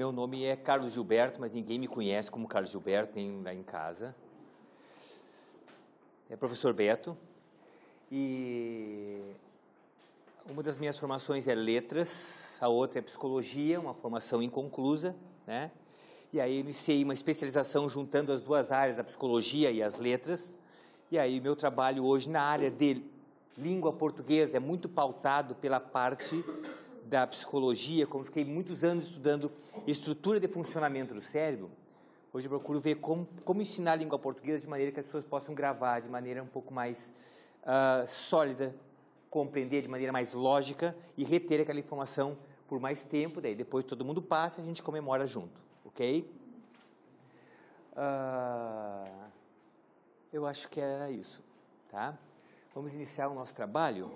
Meu nome é Carlos Gilberto, mas ninguém me conhece como Carlos Gilberto, nem lá em casa. É professor Beto. E uma das minhas formações é letras, a outra é psicologia, uma formação inconclusa, né? E aí iniciei uma especialização juntando as duas áreas, a psicologia e as letras. E aí meu trabalho hoje na área de língua portuguesa é muito pautado pela parte da psicologia. Como fiquei muitos anos estudando estrutura de funcionamento do cérebro, hoje eu procuro ver como ensinar a língua portuguesa de maneira que as pessoas possam gravar de maneira um pouco mais sólida, compreender de maneira mais lógica e reter aquela informação por mais tempo. Daí depois todo mundo passa e a gente comemora junto, ok? Eu acho que era isso, tá? Vamos iniciar o nosso trabalho.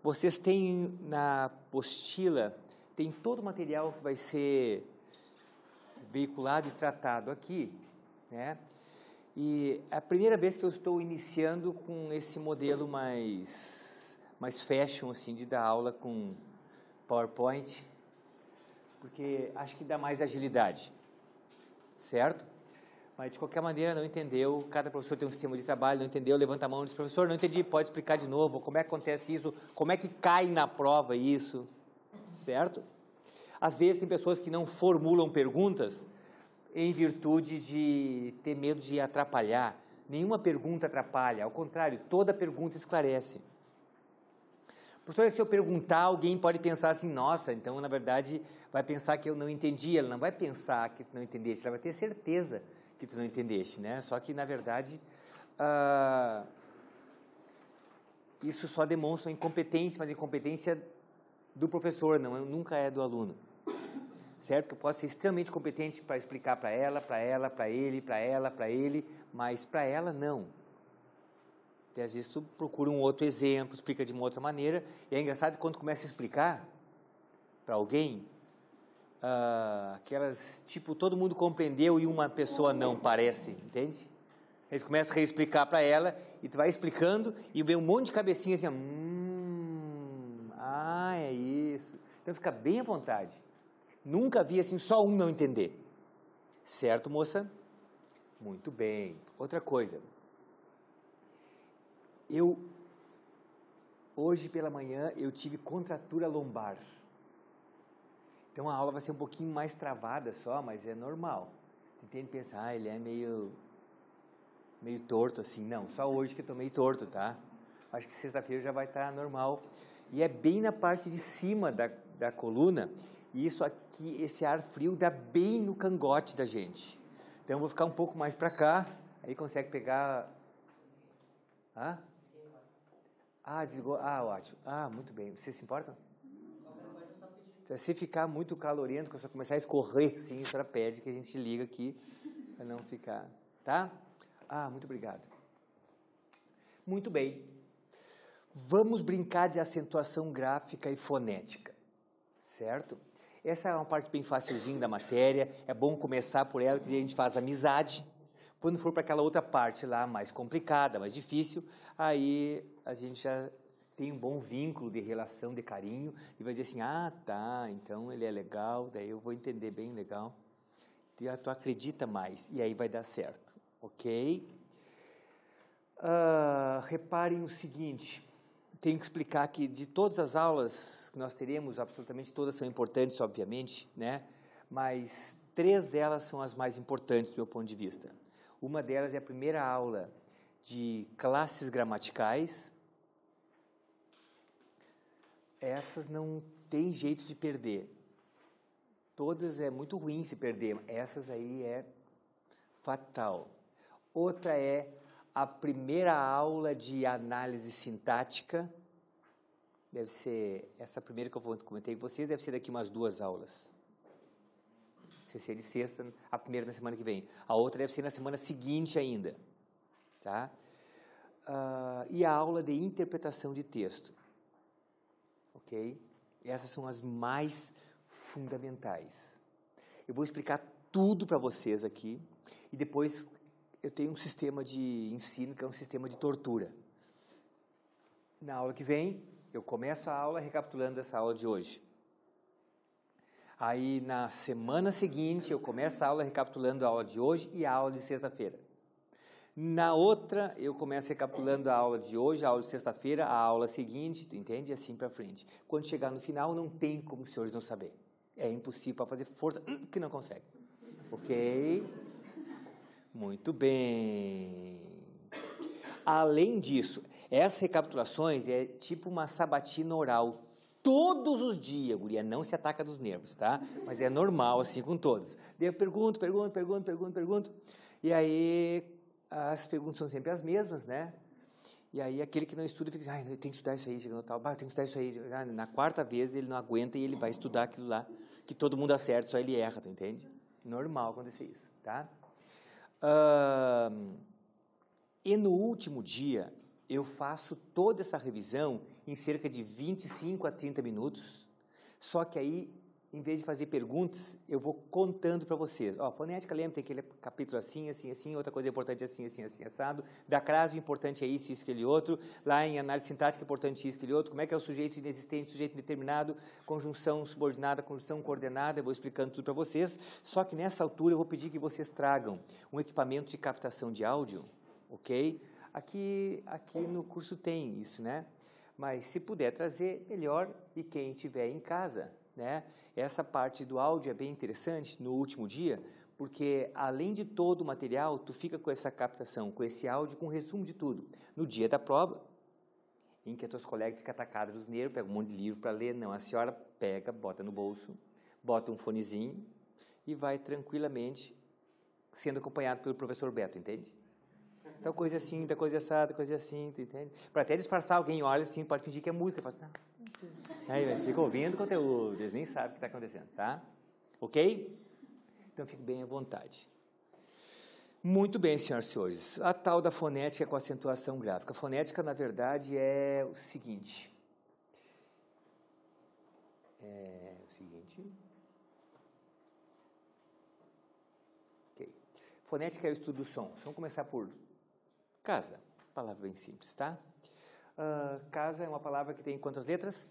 Vocês têm na apostila, tem todo o material que vai ser veiculado e tratado aqui, né? E é a primeira vez que eu estou iniciando com esse modelo mais fashion, assim, de dar aula com PowerPoint, porque acho que dá mais agilidade, certo? Mas de qualquer maneira não entendeu, cada professor tem um sistema de trabalho, não entendeu, levanta a mão e diz: professor, não entendi, pode explicar de novo, como é que acontece isso, como é que cai na prova isso, certo? Às vezes tem pessoas que não formulam perguntas em virtude de ter medo de atrapalhar. Nenhuma pergunta atrapalha, ao contrário, toda pergunta esclarece. Professor, se eu perguntar, alguém pode pensar assim: nossa, então na verdade vai pensar que eu não entendi. Ela não vai pensar que tu não entendeste, ela vai ter certeza que tu não entendeste, né? Só que na verdade isso só demonstra a incompetência, mas a incompetência do professor, nunca é do aluno, certo? Que eu posso ser extremamente competente para explicar para ela, para ele, mas para ela não. E às vezes tu procura um outro exemplo, explica de uma outra maneira, e é engraçado que quando começa a explicar para alguém, aquelas, tipo, todo mundo compreendeu e uma pessoa não, parece, entende? Aí tu começa a reexplicar para ela, e tu vai explicando, e vem um monte de cabecinha assim, é isso. Então fica bem à vontade. Nunca vi assim, só um não entender. Certo, moça? Muito bem. Outra coisa. Hoje pela manhã, eu tive contratura lombar. Então a aula vai ser um pouquinho mais travada só, mas é normal. Entende? Pensa, ele é meio torto assim. Não, só hoje que eu tô meio torto, tá? Acho que sexta-feira já vai estar normal. E é bem na parte de cima da coluna. E isso aqui, esse ar frio dá bem no cangote da gente. Então eu vou ficar um pouco mais para cá, aí consegue pegar... desligou. Ótimo. Muito bem. Você se importa? Se ficar muito calorento, que eu só começar a escorrer, sim, a senhora pede que a gente liga aqui, para não ficar, tá? Muito obrigado. Muito bem. Vamos brincar de acentuação gráfica e fonética, certo? Essa é uma parte bem facilzinha da matéria, é bom começar por ela, que a gente faz amizade. Quando for para aquela outra parte lá, mais complicada, mais difícil, aí a gente já tem um bom vínculo de relação, de carinho, e vai dizer assim: tá, então ele é legal, daí eu vou entender bem legal, e tu acredita mais, e aí vai dar certo, ok? Reparem o seguinte, tenho que explicar que de todas as aulas que nós teremos, absolutamente todas são importantes, obviamente, né? Mas 3 delas são as mais importantes do meu ponto de vista. Uma delas é a primeira aula de classes gramaticais. Essas não tem jeito de perder. Todas é muito ruim se perder. Essas aí é fatal. Outra é a primeira aula de análise sintática. Deve ser essa primeira que eu comentei com vocês, deve ser daqui umas 2 aulas. Se ser de sexta, a primeira na semana que vem. A outra deve ser na semana seguinte ainda, tá? E a aula de interpretação de texto, ok? Essas são as mais fundamentais. Eu vou explicar tudo para vocês aqui, e depois eu tenho um sistema de ensino que é um sistema de tortura. Na aula que vem, eu começo a aula recapitulando essa aula de hoje. Aí, na semana seguinte, eu começo a aula recapitulando a aula de hoje e a aula de sexta-feira. Na outra, eu começo recapitulando a aula de hoje, a aula de sexta-feira, a aula seguinte, tu entende? E assim para frente. Quando chegar no final, não tem como os senhores não saber. É impossível para fazer força, que não consegue. Ok? Muito bem. Além disso, essas recapitulações é tipo uma sabatina oral. Todos os dias, guria, não se ataca dos nervos, tá? Mas é normal, assim, com todos. Daí eu pergunto. E aí, as perguntas são sempre as mesmas, né? E aí, aquele que não estuda fica assim, eu tenho que estudar isso aí, chegando tal, eu tenho que estudar isso aí. Na quarta vez, ele não aguenta e ele vai estudar aquilo lá, que todo mundo acerta, só ele erra, tu entende? Normal acontecer isso, tá? E no último dia, eu faço toda essa revisão em cerca de 25 a 30 minutos, só que aí, em vez de fazer perguntas, eu vou contando para vocês. Ó, fonética, lembra, tem aquele capítulo assim, outra coisa importante assim, assado. Da crase, o importante é isso, aquele outro. Lá em análise sintática, importante isso, aquele outro. Como é que é o sujeito inexistente, sujeito indeterminado, conjunção subordinada, conjunção coordenada. Eu vou explicando tudo para vocês. Só que nessa altura, eu vou pedir que vocês tragam um equipamento de captação de áudio, ok? Aqui no curso tem isso, né? Mas se puder trazer, melhor, e quem tiver em casa, né? Essa parte do áudio é bem interessante no último dia, porque além de todo o material, tu fica com essa captação, com esse áudio, com um resumo de tudo. No dia da prova, em que as tuas colegas ficam atacadas dos nervos, pega um monte de livro para ler, não, a senhora pega, bota no bolso, bota um fonezinho e vai tranquilamente sendo acompanhado pelo professor Beto, entende? Então, coisa assim, da coisa assada, coisa assim, tu entende? Para até disfarçar, alguém olha assim, pode fingir que é música, faz, não. Aí eles ficam ouvindo o conteúdo, eles nem sabem o que está acontecendo, tá? Ok? Então, fique bem à vontade. Muito bem, senhoras e senhores. A tal da fonética com acentuação gráfica. A fonética, na verdade, é o seguinte. Ok. Fonética é o estudo do som. Vamos começar por casa. Palavra bem simples, tá? Casa é uma palavra que tem quantas letras?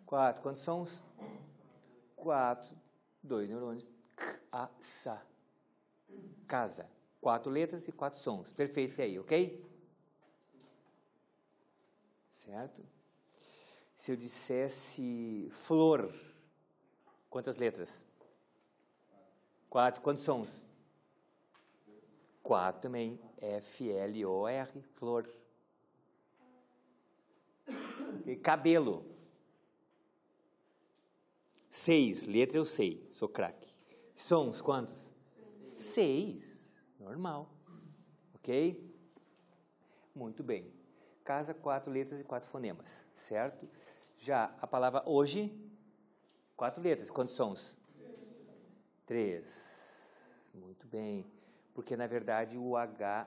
4. Quantos sons? 4. 2 neurônios. K-A-S-A. Casa. 4 letras e 4 sons. Perfeito aí, ok? Certo? Se eu dissesse flor, quantas letras? 4. Quantos sons? 4 também. F-L-O-R, flor. Okay. Cabelo. 6, letra eu sei, sou craque. Sons, quantos? 6, normal. Ok? Muito bem. Casa, 4 letras e 4 fonemas, certo? Já a palavra hoje, 4 letras, quantos sons? 3. Muito bem. Porque, na verdade, o H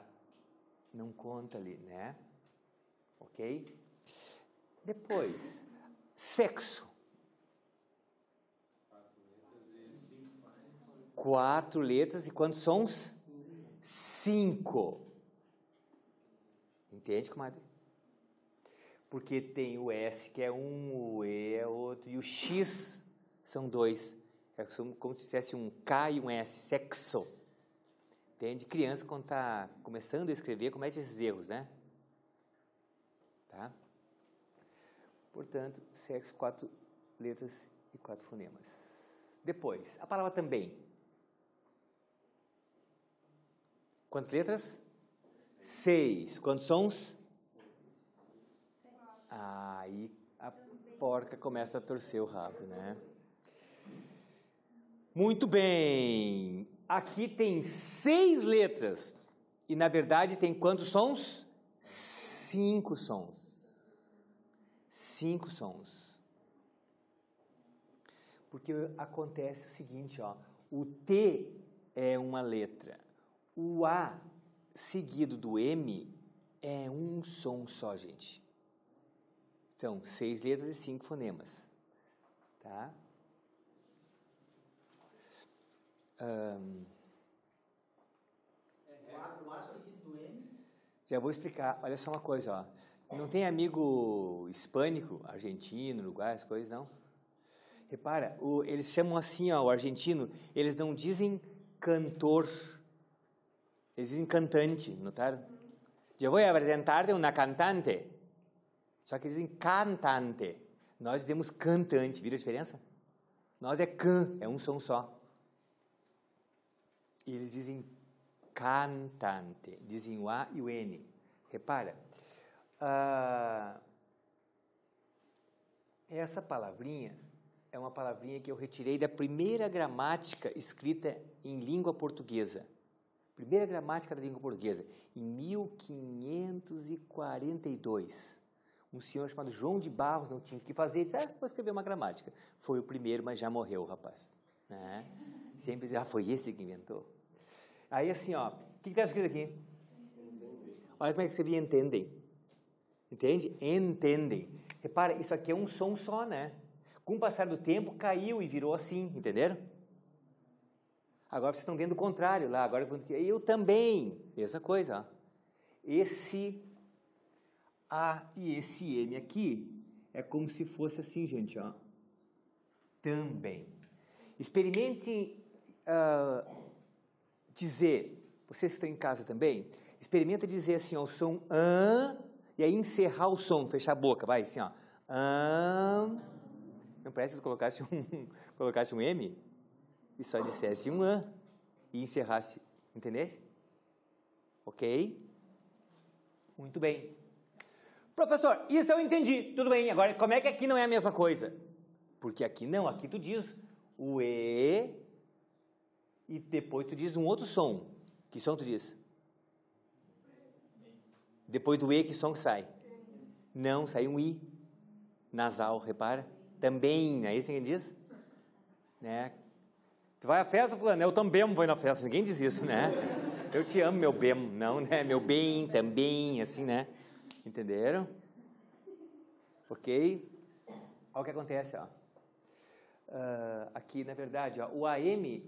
não conta ali, né? Ok? Depois, sexo. 4 letras e quantos sons? 5. Entende, comadre? Porque tem o S, que é um, o E é outro, e o X são 2. É como se dissesse um K e um S, sexo. Entende? Criança, quando está começando a escrever, comete esses erros, né? Tá? Portanto, sexo, 4 letras e 4 fonemas. Depois, a palavra também. Quantas letras? 6. Quantos sons? Aí a porca começa a torcer o rabo, né? Muito bem. Aqui tem 6 letras. E, na verdade, tem quantos sons? 5 sons. 5 sons. Porque acontece o seguinte, ó. O T é uma letra. O A seguido do M é um som só, gente. Então, 6 letras e 5 fonemas. Tá? O A seguido do M? Já vou explicar. Olha só uma coisa, ó. Não tem amigo hispânico, argentino, uruguai, as coisas, não? Repara, eles chamam assim, ó, o argentino, eles não dizem cantor, eles dizem cantante, notaram? Eu vou apresentar-te uma cantante. Só que eles dizem cantante. Nós dizemos cantante, viram a diferença? Nós é can, é um som só. E eles dizem cantante, dizem o A e o N. Repara, essa palavrinha é uma palavrinha que eu retirei da primeira gramática escrita em língua portuguesa. Primeira gramática da língua portuguesa, em 1542. Um senhor chamado João de Barros não tinha o que fazer, disse, vou escrever uma gramática. Foi o primeiro, mas já morreu o rapaz. Né? Sempre dizia, foi esse que inventou. Aí assim, ó, o que está escrito aqui? Olha como é que escrevia entendem. Entende? Entendem. Repara, isso aqui é um som só, né? Com o passar do tempo, caiu e virou assim, entenderam? Agora vocês estão vendo o contrário lá, agora eu também, mesma coisa, ó. Esse A e esse M aqui, é como se fosse assim, gente, ó. Também. Experimente dizer, vocês que estão em casa também, experimenta dizer assim, ó, o som e aí encerrar o som, fechar a boca, vai assim, ó. Não parece que tu colocasse um M e só dissesse um e encerrasse, entendeste? Ok? Muito bem. Professor, isso eu entendi, tudo bem, agora como é que aqui não é a mesma coisa? Porque aqui não, aqui tu diz o E e depois tu diz um outro som. Que som tu diz? Depois do E, que som que sai? Não, sai um I nasal, repara. Também, não é isso que ninguém diz? Né? Tu vai à festa, fulano, eu também vou na festa, ninguém diz isso, né? Eu te amo, meu bem, não, né? Meu bem, também, assim, né? Entenderam? Ok? Olha o que acontece, ó. Aqui, na verdade, ó, o AM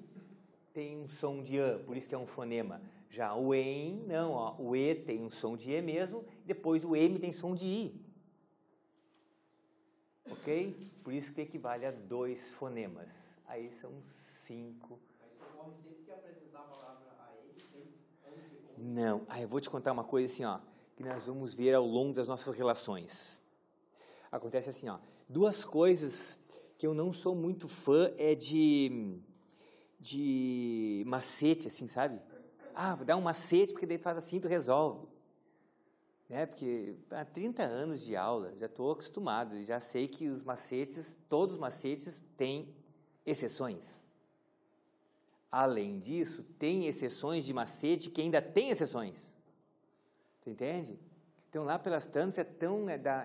tem um som de A, por isso que é um fonema. Já o EM, não, ó, o E tem um som de E mesmo, depois o M tem som de I. Ok? Por isso que equivale a 2 fonemas. Aí são 5. Aí você morre sempre que apresentar a palavra AM, antes de... Não, eu vou te contar uma coisa assim, ó, que nós vamos ver ao longo das nossas relações. Acontece assim, ó, 2 coisas que eu não sou muito fã é de macete, assim, sabe? Vou dar um macete, porque daí tu faz assim, tu resolve. Né? Porque há 30 anos de aula, já estou acostumado, já sei que os macetes, todos os macetes têm exceções. Além disso, tem exceções de macete que ainda tem exceções. Tu entende? Então, lá pelas tantas,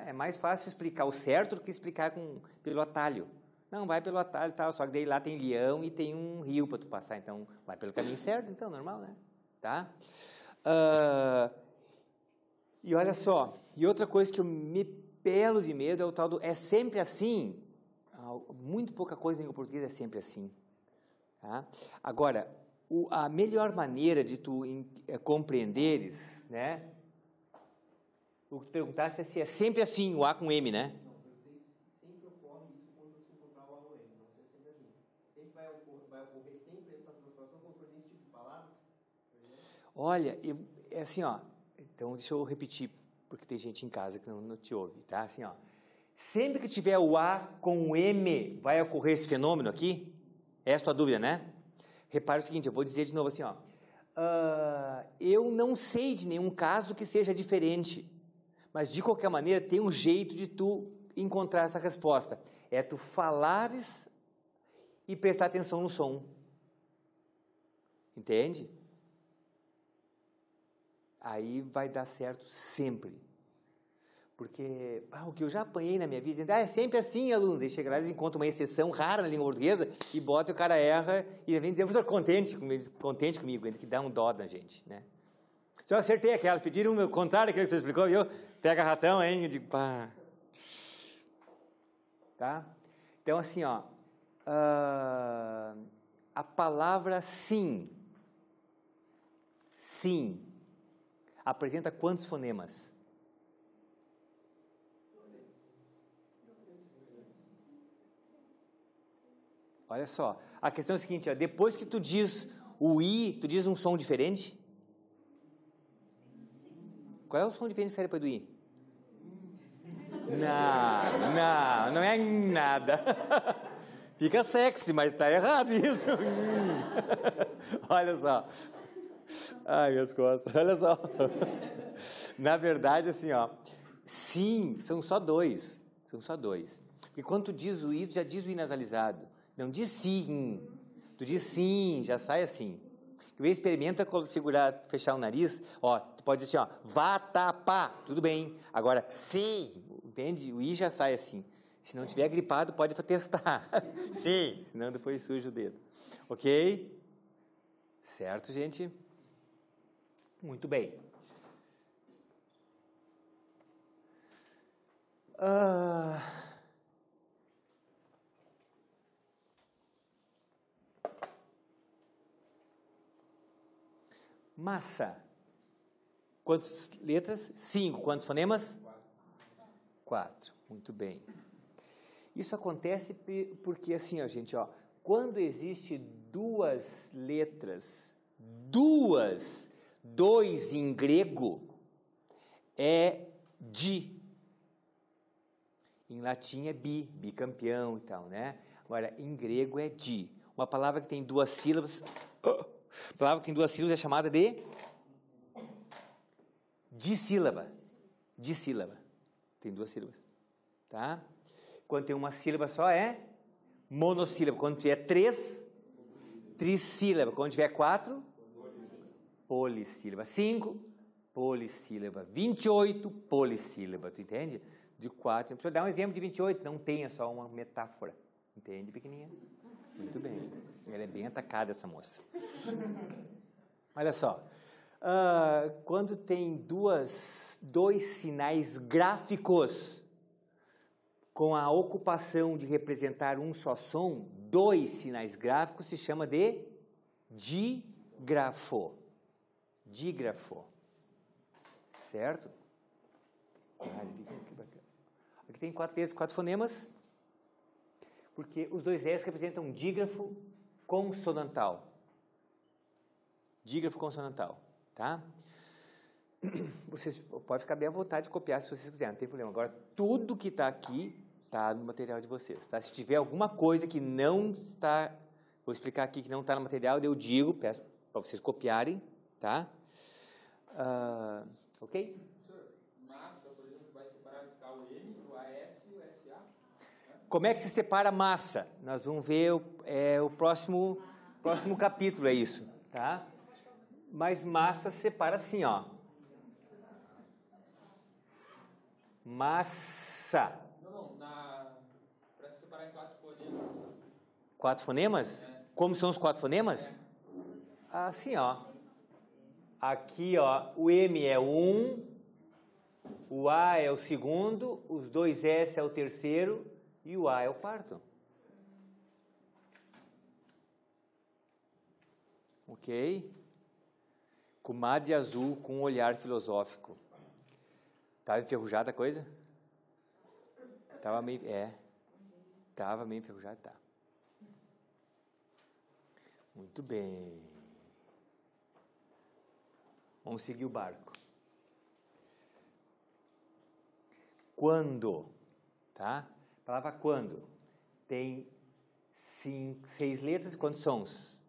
é mais fácil explicar o certo do que explicar pelo atalho. Não, vai pelo atalho e tal, só que daí lá tem leão e tem um rio para tu passar, então vai pelo caminho certo, então, normal, né? Tá? E olha só, e outra coisa que eu me pelo de medo é o tal do é sempre assim. Muito pouca coisa em língua portuguesa é sempre assim. Tá? Agora, a melhor maneira de tu compreenderes, né? O que tu perguntasse é se é sempre assim, o A com M, né? Não, sempre ocorre isso quando você encontrar o A ou M, não ser sempre assim. Sempre vai ocorrer sempre essa transformação quando for nesse tipo de palavra? Olha, é assim, ó. Então, deixa eu repetir, porque tem gente em casa que não te ouve, tá? Assim, ó. Sempre que tiver o A com o M, vai ocorrer esse fenômeno aqui? Essa é a tua dúvida, né? Repare o seguinte, eu vou dizer de novo assim, ó. Eu não sei de nenhum caso que seja diferente, mas de qualquer maneira tem um jeito de tu encontrar essa resposta. É tu falares e prestar atenção no som. Entende? Aí vai dar certo sempre. Porque o que eu já apanhei na minha vida, dizendo, é sempre assim, alunos. Aí chega lá e encontra uma exceção rara na língua portuguesa e bota e o cara erra e vem dizer, professor, contente comigo, ele que dá um dó na gente, né? Só acertei aquelas, pediram o contrário daquilo que você explicou, viu? Pega ratão, hein? Eu digo, pá. Tá? Então, assim, ó, a palavra sim, apresenta quantos fonemas? Olha só, a questão é a seguinte, ó, depois que tu diz o I, tu diz um som diferente? Qual é o som diferente que sai depois do I? Não é nada. Fica sexy, mas tá errado isso. Olha só. Ai, minhas costas, olha só. Na verdade, assim, ó, sim, são só dois. Porque quando tu diz o I, tu já diz o I nasalizado. Não diz sim. Tu diz sim, já sai assim. Experimenta segurar, fechar o nariz, ó, tu pode dizer assim, ó, vá, tá, pá, tudo bem. Agora, sim, entende? O I já sai assim. Se não tiver gripado, pode testar. Sim, senão depois suja o dedo. Ok? Certo, gente? Muito bem. Massa. Quantas letras? 5. Quantos fonemas? 4. Muito bem. Isso acontece porque assim, ó, gente, ó, quando existe duas letras, dois em grego, é di. Em latim é bicampeão e tal, né? Agora, em grego é di. Uma palavra que tem duas sílabas... A palavra que tem duas sílabas é chamada de dissílaba. Dissílaba. Tem duas sílabas. Tá? Quando tem uma sílaba só é monossílaba. Quando tiver 3, trissílaba. Quando tiver 4, polissílaba. 5, polissílaba. 28, polissílaba. Tu entende? De 4. Deixa eu dar um exemplo de 28. Não tenha só uma metáfora. Entende, pequenininha? Muito bem. Ela é bem atacada, essa moça. Olha só. Quando tem dois sinais gráficos com a ocupação de representar um só som, dois sinais gráficos se chama de dígrafo. Dígrafo. Certo? Aqui tem 4 letras, 4 fonemas, porque os dois S representam dígrafo consonantal. Dígrafo consonantal, tá? Vocês podem ficar bem à vontade de copiar se vocês quiserem, não tem problema. Agora, tudo que está aqui está no material de vocês, tá? Se tiver alguma coisa que não está, vou explicar aqui que não está no material, eu digo, peço para vocês copiarem, tá? Ok? Massa, por exemplo, vai separar o M, o AS e o SA? Como é que se separa massa? Nós vamos ver o próximo capítulo, é isso, tá? Mas massa se separa assim, ó. Massa. Não, para se separar em 4 fonemas. 4 fonemas? É. Como são os 4 fonemas? Assim, ó. Aqui, ó, o M é 1, o A é o segundo, os 2 S é o terceiro e o A é o quarto. Ok? Comadre azul com um olhar filosófico. Estava enferrujada a coisa? Estava meio enferrujada, tá. Muito bem. Vamos seguir o barco. Quando, tá? A palavra quando tem 6 letras, quantos sons?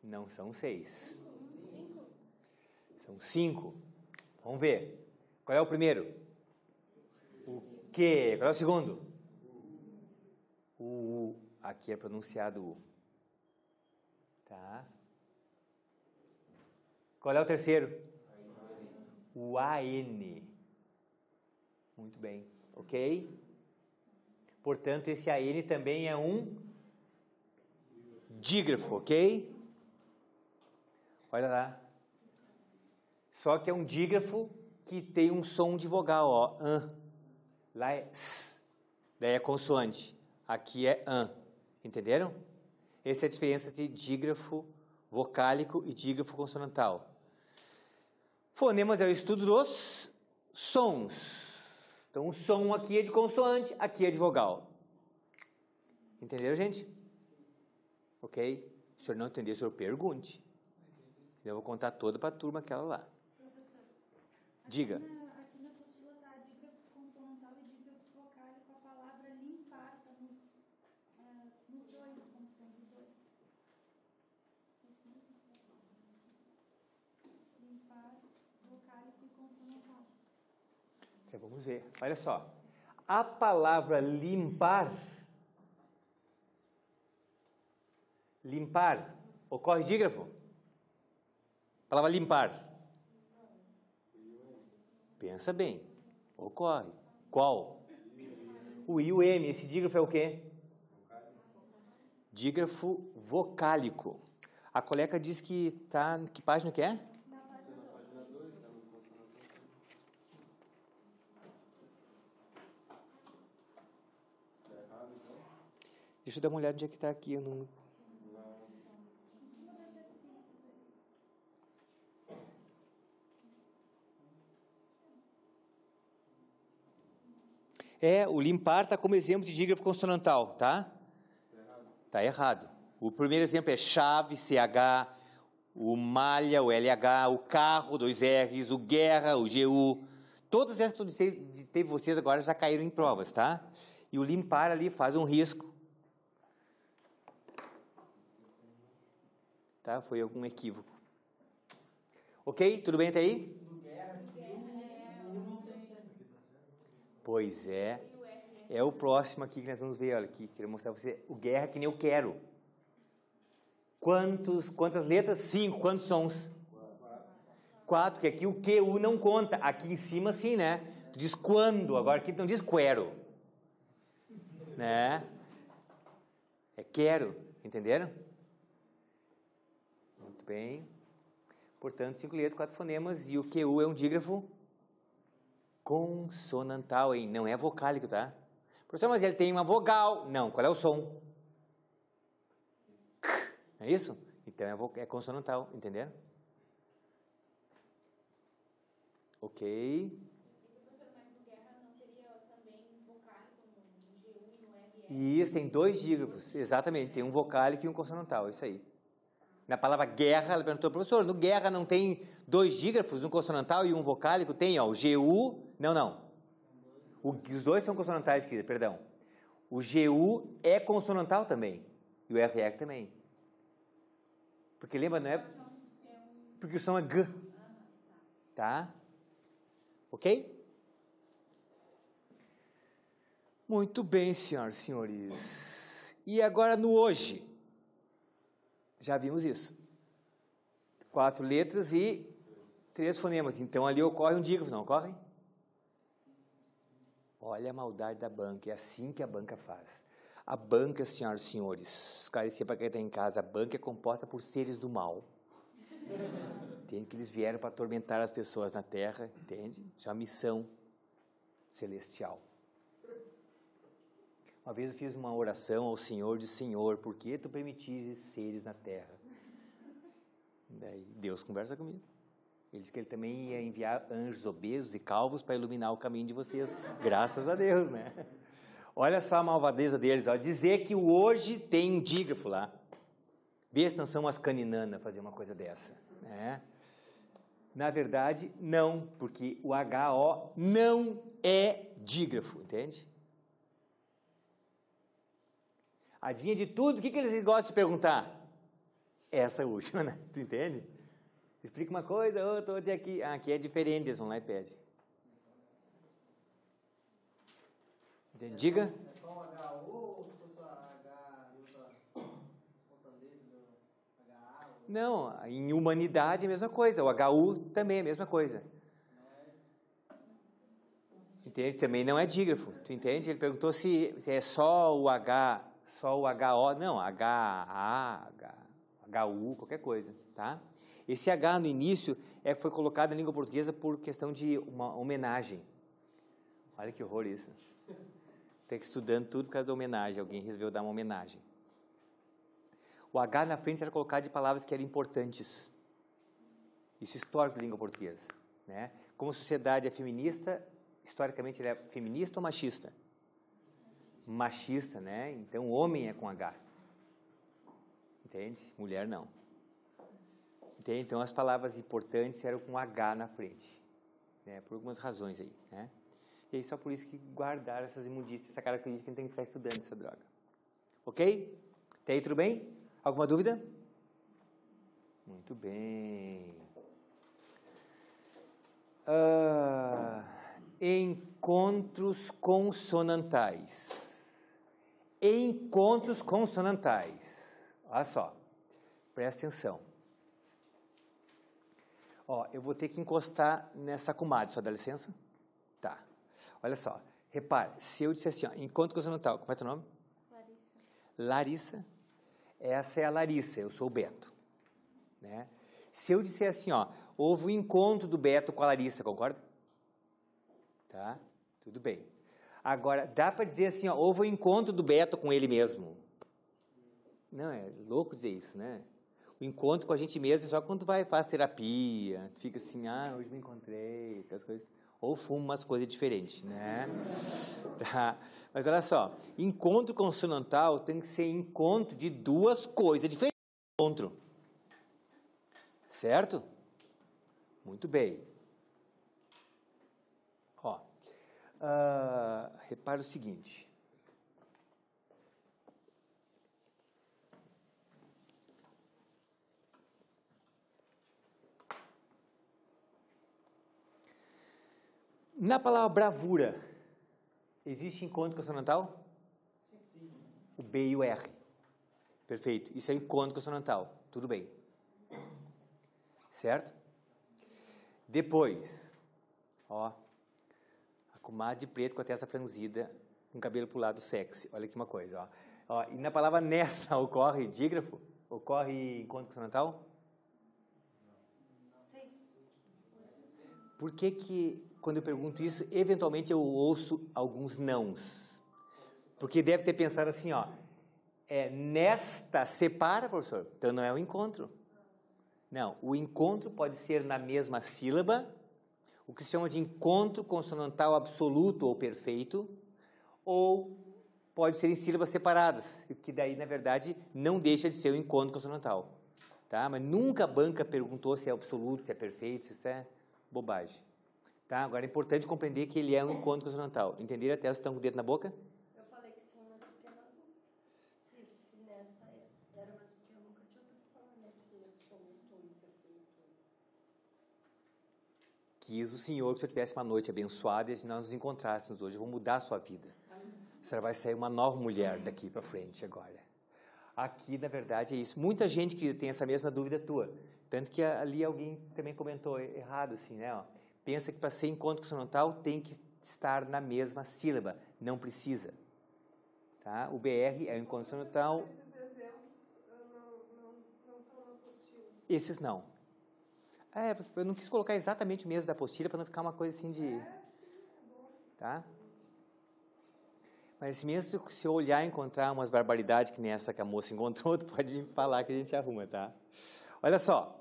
Não são 6. São 5. Vamos ver. Qual é o primeiro? O que? Qual é o segundo? O U. Aqui é pronunciado U. Tá? Qual é o terceiro? O AN. Muito bem. Ok? Portanto, esse AN também é um dígrafo, ok? Olha lá. Só que é um dígrafo que tem um som de vogal, ó. Lá é S. Daí é consoante. Aqui é an. Entenderam? Essa é a diferença entre dígrafo vocálico e dígrafo consonantal. Fonemas é o estudo dos sons. Então, o som aqui é de consoante, aqui é de vogal. Entenderam, gente? Ok? Se o senhor não entender, o senhor pergunte. Eu vou contar toda para a turma aquela lá. Professor, Diga. Aqui na apostila está a dica consonantal e dica vocal com a palavra limpar, está nos dois, como são os dois. Isso mesmo? Limpar, vocálico e consonantal. Então, vamos ver. Olha só. A palavra limpar. Limpar. Ocorre dígrafo? Palavra limpar. Pensa bem. Ocorre. Qual? O I e o M. Esse dígrafo é o quê? Dígrafo vocálico. A colega diz que tá... Que página que é? Na página 2. Deixa eu dar uma olhada onde é que está aqui. Eu não... O limpar está como exemplo de dígrafo consonantal, tá? Tá errado. O primeiro exemplo é chave, CH, o malha, o LH, o carro, 2 R's, o guerra, o GU. Todas essas que eu teve vocês agora já caíram em provas, tá? E o limpar ali faz um risco. Tá? Foi algum equívoco. Ok? Tudo bem até aí? Pois é. É o próximo aqui que nós vamos ver. Olha aqui, quero mostrar para você. O guerra que nem eu quero. Quantas letras? 5. Quantos sons? 4, que aqui o QU não conta. Aqui em cima sim, né? Tu diz quando, agora aqui não diz quero. Né? É quero, entenderam? Muito bem. Portanto, 5 letras, 4 fonemas, e o QU é um dígrafo consonantal, hein? Não é vocálico, tá? Professor, mas ele tem uma vogal. Não, qual é o som? É isso? Então é consonantal, entenderam? Ok. Professor, mas no guerra não teria também vocálico no GU e no RR? E isso, tem 2 dígrafos, exatamente. Tem um vocálico e um consonantal, isso aí. Na palavra guerra, ela perguntou, professor, no guerra não tem 2 dígrafos, um consonantal e um vocálico? Tem, ó, o GU... Não. Os 2 são consonantais, querida, perdão. O GU é consonantal também. E o RR também. Porque lembra, não é... Porque o som é G. Tá? Ok? Muito bem, senhoras e senhores. E agora no hoje. Já vimos isso. 4 letras e 3 fonemas. Então ali ocorre um dígrafo, não ocorre? Olha a maldade da banca. É assim que a banca faz. A banca, senhoras e senhores, esclarecer para quem está em casa, a banca é composta por seres do mal. Entende? Que eles vieram para atormentar as pessoas na terra, entende? Isso é uma missão celestial. Uma vez eu fiz uma oração ao Senhor, disse, Senhor, por que tu permitiste esses seres na terra? Daí Deus conversa comigo. Ele disse que ele também ia enviar anjos obesos e calvos para iluminar o caminho de vocês. Graças a Deus, né? Olha só a malvadeza deles. Ó. Dizer que o hoje tem um dígrafo lá. Bestas não são umas caninanas fazer uma coisa dessa. Né? Na verdade, não, porque o HO não é dígrafo, entende? Adivinha de tudo, o que eles gostam de perguntar? Essa última, né? Tu entende? Explica uma coisa, outra aqui. Ah, aqui é diferente, eles vão lá e pedem. Diga. É só o HO ou se fosse o H e outra letra do HA? Não, em humanidade é a mesma coisa. O HU também é a mesma coisa. Entende? Também não é dígrafo. Tu entende? Ele perguntou se é só o H, só o HO. Não, HA, HU, qualquer coisa, tá? Esse H no início foi colocado na língua portuguesa por questão de uma homenagem. Olha que horror isso. Tem que estudando tudo por causa da homenagem. Alguém resolveu dar uma homenagem. O H na frente era colocado de palavras que eram importantes. Isso é histórico da língua portuguesa. né? Como a sociedade é feminista, historicamente ele é feminista ou machista? Machista, né? Então, homem é com H. Entende? Mulher não. Entende? Então, as palavras importantes eram com H na frente, né? Por algumas razões aí, né? E aí, só por isso que guardaram essas imundícias, essa característica que a gente tem que estar estudando essa droga. Ok? Até aí, tudo bem? Alguma dúvida? Muito bem. Encontros consonantais. Encontros consonantais. Olha só. Presta atenção. Ó, eu vou ter que encostar nessa comadre, só dá licença? Tá. Olha só. Repare, se eu disser assim, ó, encontro consonantal, como é teu nome? Larissa. Larissa. Essa é a Larissa, eu sou o Beto. Né? Se eu disser assim, ó, houve o encontro do Beto com a Larissa, concorda? Tá? Tudo bem. Agora, dá para dizer assim, ó, houve o encontro do Beto com ele mesmo. Não, é louco dizer isso, né? O encontro com a gente mesmo é só quando tu faz terapia, tu fica assim, hoje me encontrei, aquelas coisas. Ou fuma umas coisas diferentes, né? Tá? Mas olha só, encontro consonantal tem que ser encontro de duas coisas diferentes. Encontro. Certo? Muito bem. Ó, repara o seguinte. Na palavra bravura, existe encontro consonantal? Sim. O B e o R. Perfeito. Isso é encontro consonantal. Tudo bem. Certo? Depois, ó, a comadre de preto com a testa franzida, com o cabelo pro lado sexy. Olha aqui uma coisa, ó. E na palavra nesta ocorre dígrafo? Ocorre encontro consonantal? Sim. Por que quando eu pergunto isso, eventualmente eu ouço alguns nãos? Porque deve ter pensado assim, ó, nesta separa, professor, então não é o encontro. Não, o encontro pode ser na mesma sílaba, o que se chama de encontro consonantal absoluto ou perfeito, ou pode ser em sílabas separadas, que daí, na verdade, não deixa de ser o encontro consonantal. Tá? Mas nunca a banca perguntou se é absoluto, se é perfeito, se isso é bobagem. Tá? Agora é importante compreender que ele é um encontro consonantal. Entenderam até os que estão com o dedo na boca? Eu falei que sim, mas fiquei na dúvida. Se nesta era, mas porque eu nunca tinha ouvido falar nesse absoluto imperfeito. Quis o Senhor que o Senhor tivesse uma noite abençoada e nós nos encontrássemos hoje. Eu vou mudar a sua vida. A senhora vai sair uma nova mulher daqui para frente agora. Aqui, na verdade, é isso. Muita gente que tem essa mesma dúvida tua. Tanto que ali alguém também comentou errado, assim, né? Ó. Pensa que para ser encontro consonantal tem que estar na mesma sílaba. Não precisa. Tá? O BR é o encontro consonantal. Esses exemplos não estão na apostila. Esses não. Eu não quis colocar exatamente o mesmo da apostila para não ficar uma coisa assim de... Tá? Mas mesmo se eu olhar e encontrar umas barbaridades que nem essa que a moça encontrou, tu pode me falar que a gente arruma, tá? Olha só.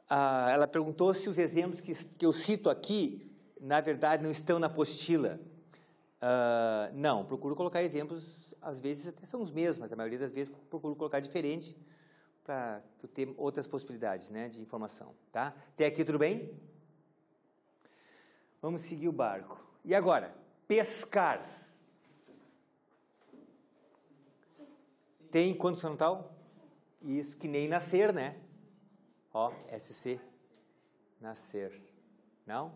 Ela perguntou se os exemplos que eu cito aqui, na verdade, não estão na apostila. Não, procuro colocar exemplos, às vezes até são os mesmos, mas a maioria das vezes procuro colocar diferente para tu ter outras possibilidades, né, de informação. Tá? Até aqui tudo bem? Vamos seguir o barco. E agora? Pescar. Tem encontro consonantal? Isso, que nem nascer, né? Ó, SC. Nascer. Não?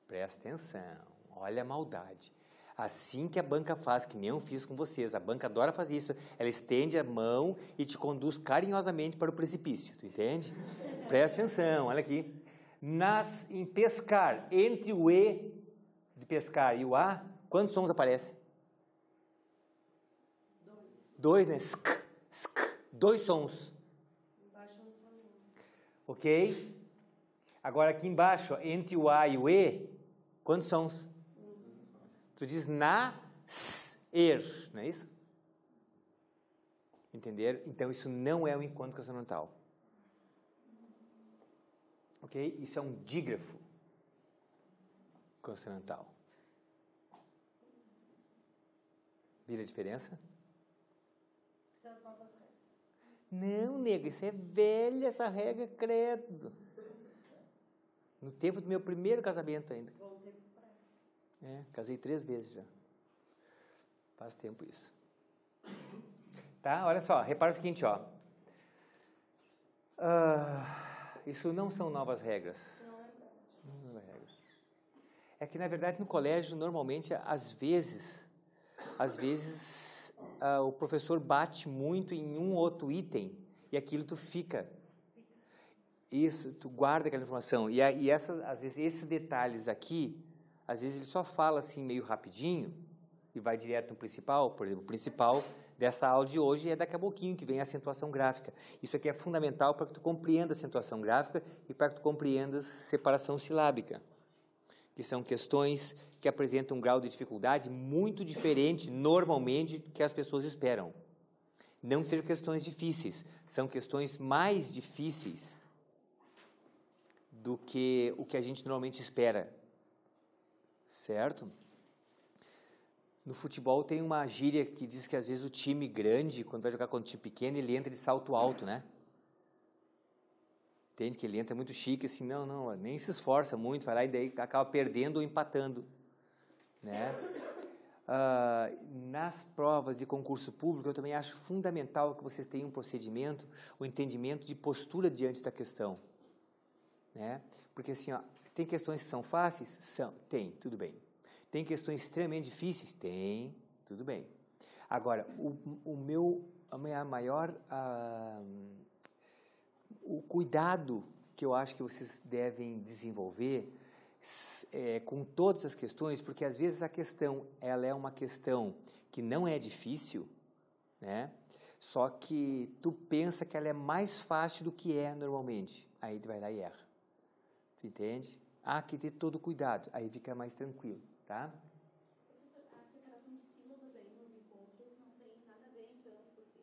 Presta atenção. Olha a maldade. Assim que a banca faz, que nem eu fiz com vocês. A banca adora fazer isso. Ela estende a mão e te conduz carinhosamente para o precipício. Tu entende? Presta atenção. Olha aqui. Em pescar, entre o E de pescar e o A, quantos sons aparecem? Dois, né? Sk, sk. 2 sons. Embaixo no Flamengo. Ok? Agora aqui embaixo, entre o A e o E, quantos sons? Tu diz na-s-er, não é isso? Entenderam? Então isso não é um encontro consonantal. Ok? Isso é um dígrafo consonantal. Vira a diferença? Essas novas regras. Não, nego, isso é velha essa regra, credo. No tempo do meu primeiro casamento ainda. Voltei pro praia. Casei 3 vezes já. Faz tempo isso. Tá? Olha só, repara o seguinte, ó. Isso não são novas regras. Não são novas regras. É que, na verdade, no colégio, normalmente, às vezes, o professor bate muito em um outro item e aquilo tu fica. Isso, tu guarda aquela informação. E às vezes, esses detalhes aqui, às vezes ele só fala assim meio rapidinho e vai direto no principal. Por exemplo, o principal dessa aula de hoje é daqui a pouquinho, que vem a acentuação gráfica. Isso aqui é fundamental para que tu compreenda a acentuação gráfica e para que tu compreendas separação silábica, que são questões que apresentam um grau de dificuldade muito diferente, normalmente, do que as pessoas esperam. Não que sejam questões difíceis, são questões mais difíceis do que o que a gente normalmente espera, certo? No futebol tem uma gíria que diz que às vezes o time grande, quando vai jogar contra o time pequeno, ele entra de salto alto, né? Entende que ele entra muito chique, assim, não, nem se esforça muito, vai lá e daí acaba perdendo ou empatando, né? Nas provas de concurso público, eu também acho fundamental que vocês tenham um procedimento, um entendimento de postura diante da questão, né? Porque assim, ó, tem questões que são fáceis? Tem, tudo bem. Tem questões extremamente difíceis? Tem, tudo bem. Agora, o cuidado que eu acho que vocês devem desenvolver com todas as questões, porque às vezes a questão, ela é uma questão que não é difícil, né? Só que tu pensa que ela é mais fácil do que é normalmente. Aí tu vai lá e erra. Tu entende? Há que ter todo cuidado, aí fica mais tranquilo, tá? Professor, a separação de sílabas aí nos encontros não tem nada a ver, então, porque,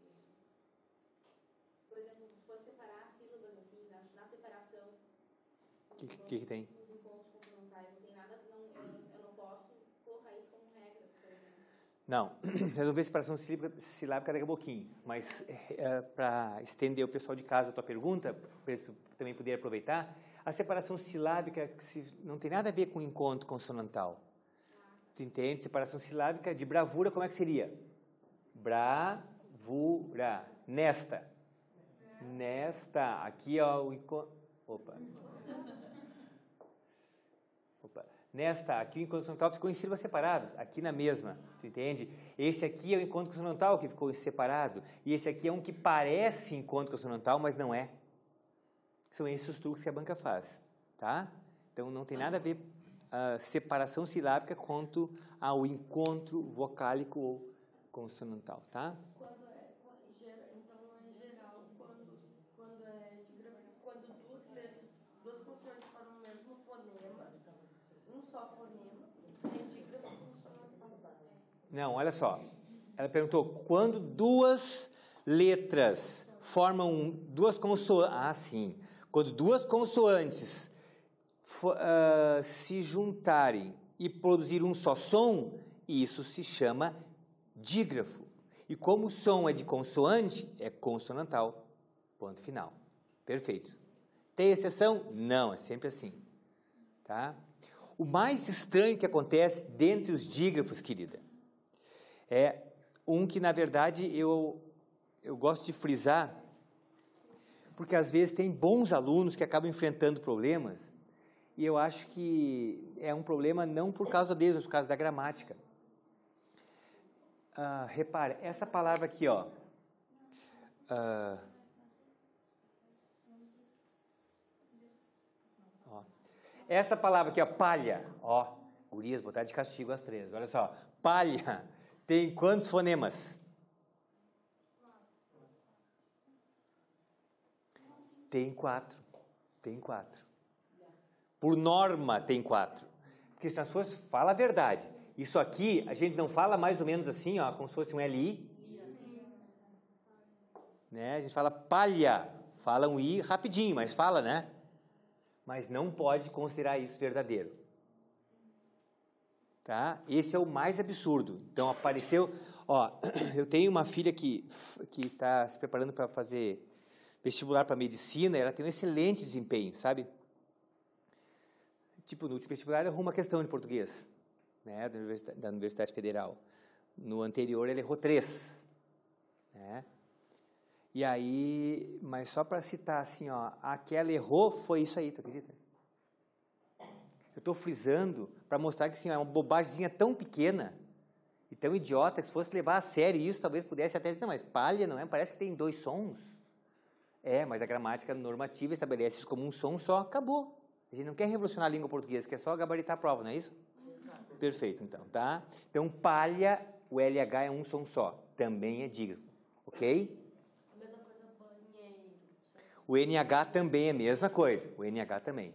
por exemplo, se for separar sílabas assim, na separação, O que tem? nos encontros consonantais, não tem nada, eu não posso colocar isso como regra, por exemplo. Não, resolver separação silábica daqui a pouquinho, mas para estender o pessoal de casa a tua pergunta, para eles também poderem aproveitar, a separação silábica não tem nada a ver com encontro consonantal. Tu entende? Separação silábica de bravura, como é que seria? Bravura. Nesta. Aqui, ó, o encontro... Opa. Nesta, aqui o encontro consonantal ficou em sílabas separadas, aqui na mesma, tu entende? Esse aqui é o encontro consonantal que ficou separado, e esse aqui é um que parece encontro consonantal, mas não é. São esses os truques que a banca faz, tá? Então, não tem nada a ver a separação silábica quanto ao encontro vocálico ou consonantal, tá? Então, em geral, quando duas letras, duas consoantes formam o mesmo fonema, um só fonema, é dígrafo consonantal. Não, olha só. Ela perguntou, quando duas letras formam duas consoantes... Ah, sim. Quando duas consoantes se juntarem e produzir um só som, isso se chama dígrafo. E como o som é de consoante, é consonantal. Ponto final. Perfeito. Tem exceção? Não, é sempre assim. Tá? O mais estranho que acontece dentre os dígrafos, querida, é um que, na verdade, eu gosto de frisar, porque às vezes tem bons alunos que acabam enfrentando problemas, e eu acho que é um problema não por causa deles, mas por causa da gramática. Repare, essa palavra aqui, ó. Essa palavra aqui, ó, palha. Ó, gurias, botar de castigo as 3. Olha só, palha tem quantos fonemas? Tem 4. Tem 4. Por norma, tem 4. Porque se as pessoas falam a verdade. Isso aqui, a gente não fala mais ou menos assim, ó, como se fosse um LI. Né? A gente fala palha. Fala um I rapidinho, mas fala, né? mas não pode considerar isso verdadeiro. Tá? Esse é o mais absurdo. Então, apareceu... Ó, eu tenho uma filha que está se preparando para fazer vestibular para medicina, ela tem um excelente desempenho, sabe? Tipo, no último vestibular, ela errou uma questão de português, né, da Universidade Federal. No anterior, ela errou 3. Né? E aí, mas só para citar assim, ó, a que ela errou foi isso aí, tu acredita? Eu estou frisando para mostrar que assim, é uma bobagemzinha tão pequena e tão idiota que se fosse levar a sério isso, talvez pudesse até dizer, não, mas palha não é, parece que tem 2 sons. É, mas a gramática normativa estabelece isso como um som só, acabou. A gente não quer revolucionar a língua portuguesa, quer só gabaritar a prova, não é isso? Exato. Perfeito, então, tá? Então, palha, o LH é um som só, também é dígrafo, ok? A mesma coisa, banheiro. O NH também é a mesma coisa, o NH também.